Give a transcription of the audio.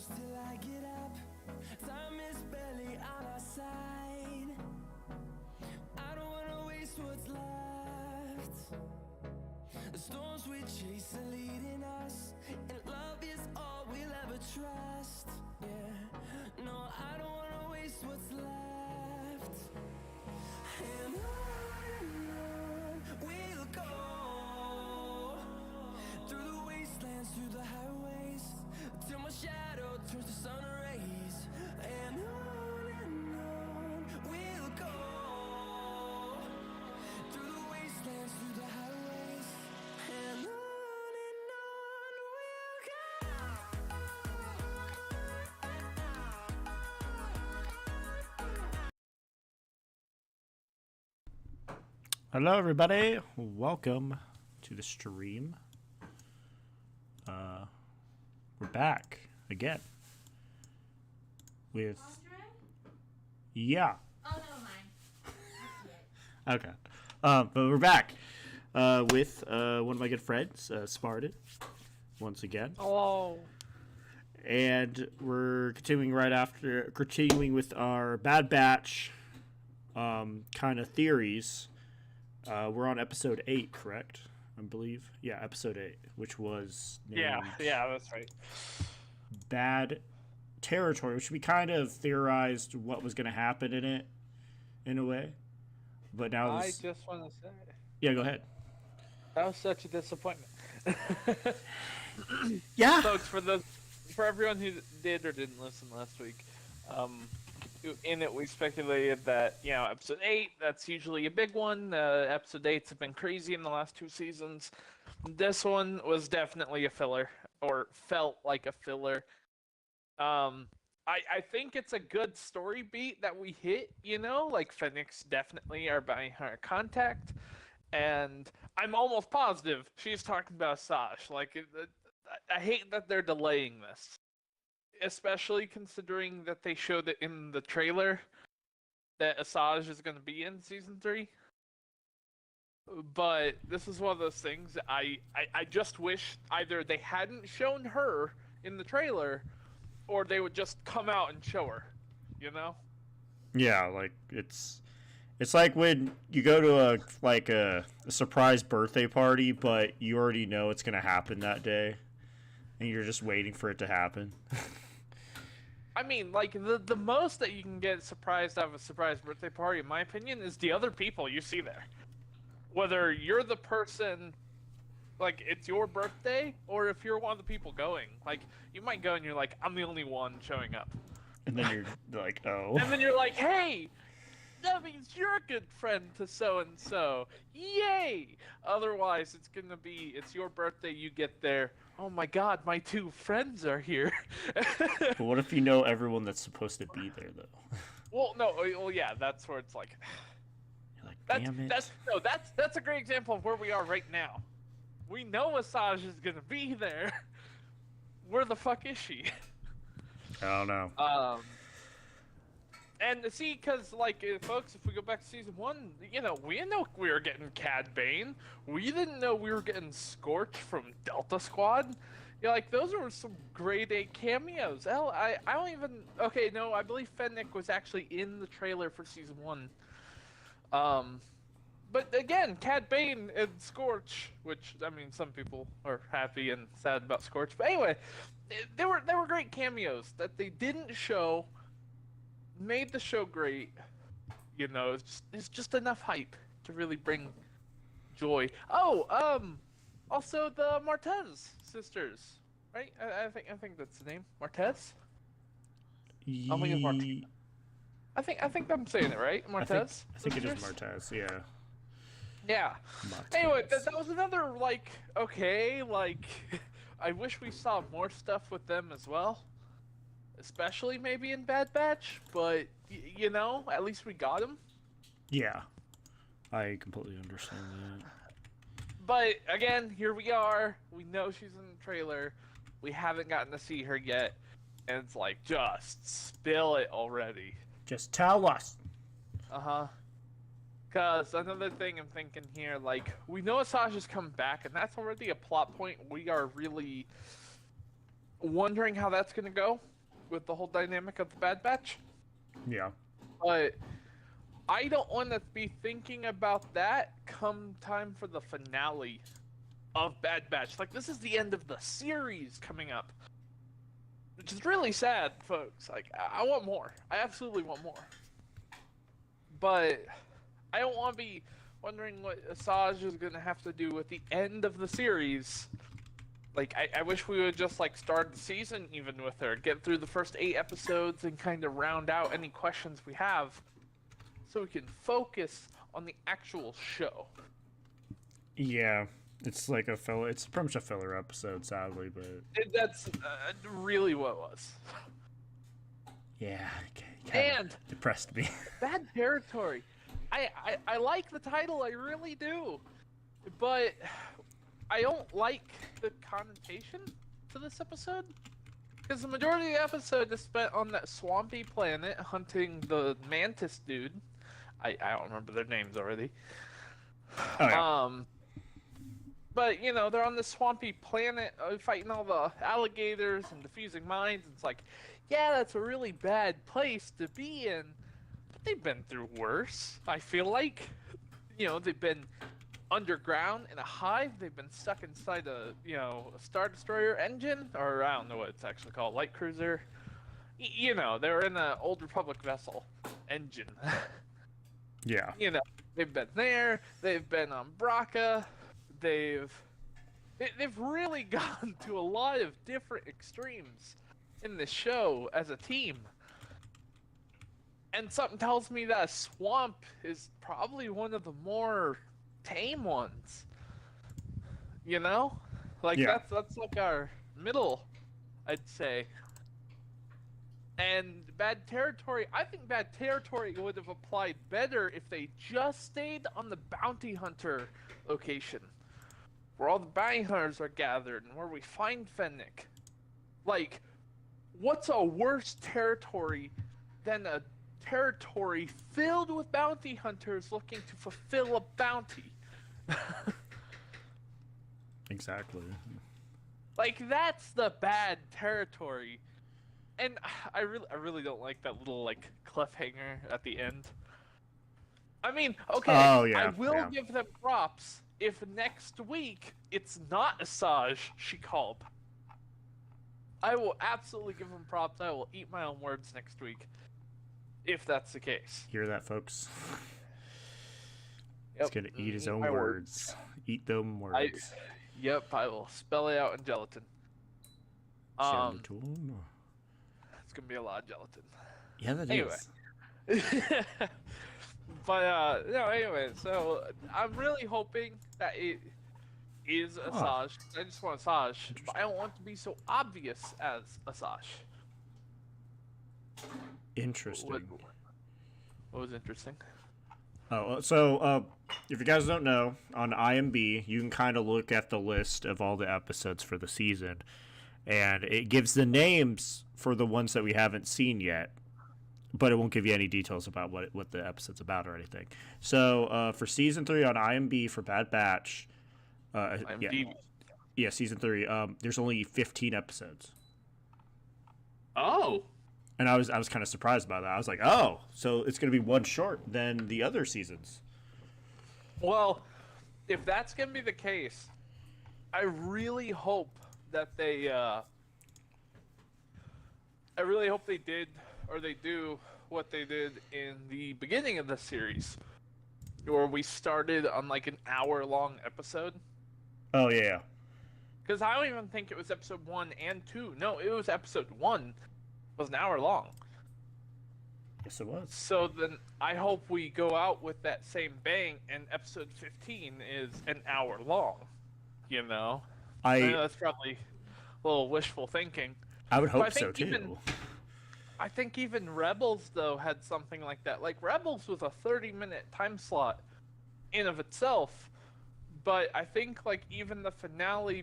till I get up. Time is barely on our side. I don't wanna waste what's left. The storms we chase are leading us, and love is all we'll ever trust. Yeah, no, I don't wanna waste what's left. And on we'll go, through the wastelands, through the highways, till my shadow turns to sun rays. And on we'll go, through the wastelands, through the highways, and on Hello, everybody. Welcome to the stream. We're back again with yeah. Oh, never mind. Okay. But we're back with one of my good friends, Spartan, once again. Hello. And we're continuing with our Bad Batch kind of theories. We're on episode 8, correct? I believe. Yeah, episode 8, which was named Yeah, that's right. Bad Territory, which we kind of theorized what was going to happen in it, in a way. But now I just want to say, yeah, go ahead. that was such a disappointment. Yeah. Folks, for everyone who did or didn't listen last week, in it we speculated that, episode 8, that's usually a big one. Episode 8s have been crazy in the last 2 seasons. This one was definitely a filler, or felt like a filler. I think it's a good story beat that we hit, like Phoenix definitely are by her contact, and I'm almost positive she's talking about Asajj. I hate that they're delaying this. Especially considering that they showed it in the trailer that Asajj is going to be in season 3. But this is one of those things I just wish either they hadn't shown her in the trailer or they would just come out and show her, Yeah, like it's like when you go to a surprise birthday party, but you already know it's going to happen that day and you're just waiting for it to happen. I mean, the most that you can get surprised out of a surprise birthday party, in my opinion, is the other people you see there. Whether you're the person, it's your birthday, or if you're one of the people going. You might go and you're like, I'm the only one showing up. And then you're like, oh. And then you're like, hey, that means you're a good friend to so-and-so. Yay! Otherwise, it's your birthday, you get there. Oh my god, my 2 friends are here. But what if you know everyone that's supposed to be there, though? Well, yeah, that's where it's like... You're like, damn it. That's a great example of where we are right now. We know Asajj is gonna be there. Where the fuck is she? I don't know. And see, because, folks, if we go back to season 1, we didn't know we were getting Cad Bane. We didn't know we were getting Scorch from Delta Squad. Those were some grade A cameos. Hell, I don't even... Okay, no, I believe Fennec was actually in the trailer for season 1. But again, Cad Bane and Scorch, which, I mean, some people are happy and sad about Scorch. But anyway, they were great cameos that they didn't show... made the show great, it's just enough hype to really bring joy. Also the Martez sisters, right? I think that's the name, Martez. I think I'm saying it right, Martez. I think it is Martez. Yeah. Yeah. Martez. Anyway, that was another okay, I wish we saw more stuff with them as well. Especially maybe in Bad Batch, but, at least we got him. Yeah, I completely understand that. But, again, here we are. We know she's in the trailer. We haven't gotten to see her yet. And it's just spill it already. Just tell us. Uh-huh. Because another thing I'm thinking here, we know Asajj is coming back, and that's already a plot point we are really wondering how that's going to go. with the whole dynamic of the Bad Batch. Yeah. But I don't want to be thinking about that come time for the finale of Bad Batch. Like, this is the end of the series coming up. Which is really sad, folks. Like, I want more. I absolutely want more. But I don't want to be wondering what Asajj is going to have to do with the end of the series. Like, I wish we would just, like, start the season even with her. Get through the first 8 episodes and kind of round out any questions we have. So we can focus on the actual show. Yeah. It's like a filler. It's pretty much a filler episode, sadly, but That's really what it was. Yeah. And Depressed me. Bad Territory. I like the title, I really do. But I don't like the connotation to this episode. Because the majority of the episode is spent on that swampy planet hunting the mantis dude. I don't remember their names already. Oh, yeah. But, you know, they're on this swampy planet fighting all the alligators and defusing mines. And it's like, yeah, that's a really bad place to be in. But they've been through worse, I feel like. You know, they've been underground in a hive. They've been stuck inside a Star Destroyer engine. Or I don't know what it's actually called. Light cruiser. You know, they were in an Old Republic vessel engine. Yeah. You know, they've been there. They've been on Braca. They've really gone to a lot of different extremes in this show as a team. And something tells me that swamp is probably one of the more tame ones. You know? Like, Yeah. that's like our middle, I'd say. And Bad Territory, I think Bad Territory would have applied better if they just stayed on the bounty hunter location. Where all the bounty hunters are gathered and where we find Fennec. Like, what's a worse territory than a territory filled with bounty hunters looking to fulfill a bounty? Exactly. Like, that's the Bad Territory. And I really don't like that little, like, cliffhanger at the end. I mean, okay, Oh, yeah, I will yeah. give them props if next week it's not Asajj she called. I will absolutely give them props. I will eat my own words next week if that's the case. Hear that, folks? Yep. He's gonna eat his own My words. Eat them words. Yep, I will spell it out in gelatin. Gelatin. It's gonna be a lot of gelatin. Yeah, that Anyway. is. But no, anyway, so I'm really hoping that it is Asajj. I just want Asajj, but I don't want it to be so obvious as Asajj. Interesting. What was interesting? Oh, so if you guys don't know, on IMB, you can kind of look at the list of all the episodes for the season, and it gives the names for the ones that we haven't seen yet, but it won't give you any details about what the episode's about or anything. So for season 3 on IMB for Bad Batch, yeah, season 3, there's only 15 episodes. Oh. And I was kind of surprised by that. I was like, oh, so it's going to be one short than the other seasons. Well, if that's gonna be the case, I really hope that they. I really hope they did, or they do what they did in the beginning of the series, where we started on like an hour-long episode. Oh yeah. Because I don't even think it was episode 1 and 2. No, it was episode 1. It was an hour long. Yes, it was. So then I hope we go out with that same bang, and episode 15 is an hour long. You know? I know that's probably a little wishful thinking. I would But I hope so think too. I think even Rebels, though, had something like that. Like, Rebels was a 30-minute time slot in of itself. But I think, like, even the finale